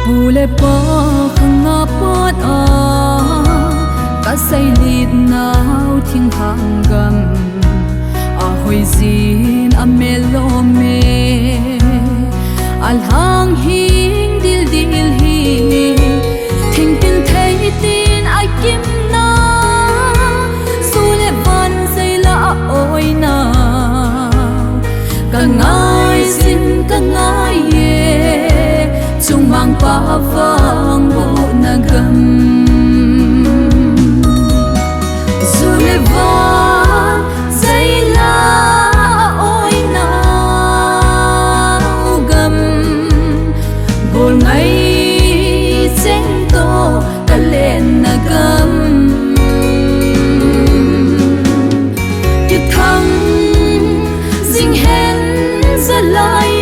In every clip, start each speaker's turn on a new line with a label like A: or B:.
A: Pule pa khanga pot a ka sai lit nau thing hangam a hoi zin a melome al hang hing dil dil hi thing tin thei tin a kim na sule van sai la oi na ka ngai sin ka ngai ye chung mang pa vang bu na gam zule van sai la oi na gam bol ngai cheng to ka len na gam ki thang sing hen za lai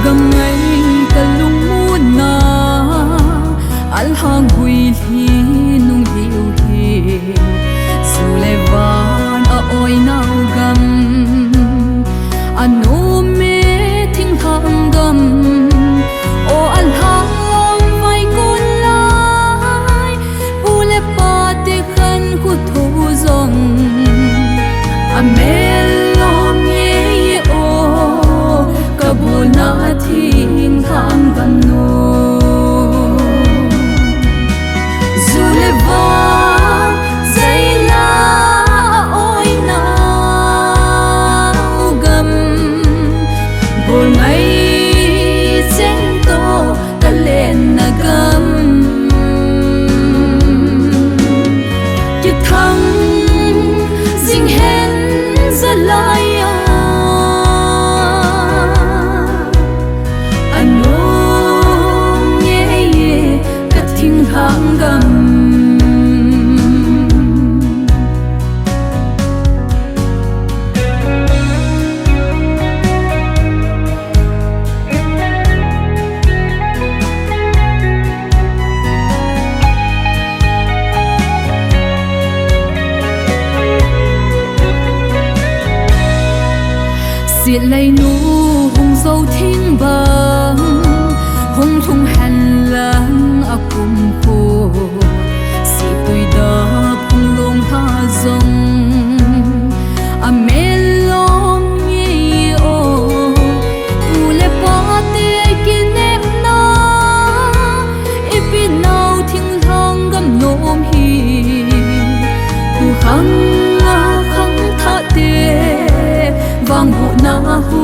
A: gam ngay ka lung muna al hang hui hi nung hiu hi sule van a oi nau gam anu me thing hang gam o al hang vai kun lai pule pa te khan khu thu zong a melom ye o kabuna thing khang gam no zule van sai la oi na gam bol ngai cheng to ka len na gam ki thang sing hen za lai diệt lấy nu hùng dâu thiên bang hùng thùng hành lang a cùng khô si tôi đã cùng lông ha dòng a mê lom nhị ô u lê pa tê kinh em na e pi nau thiên lang gam nom hi tu khang a khang tha tê vang bu na hu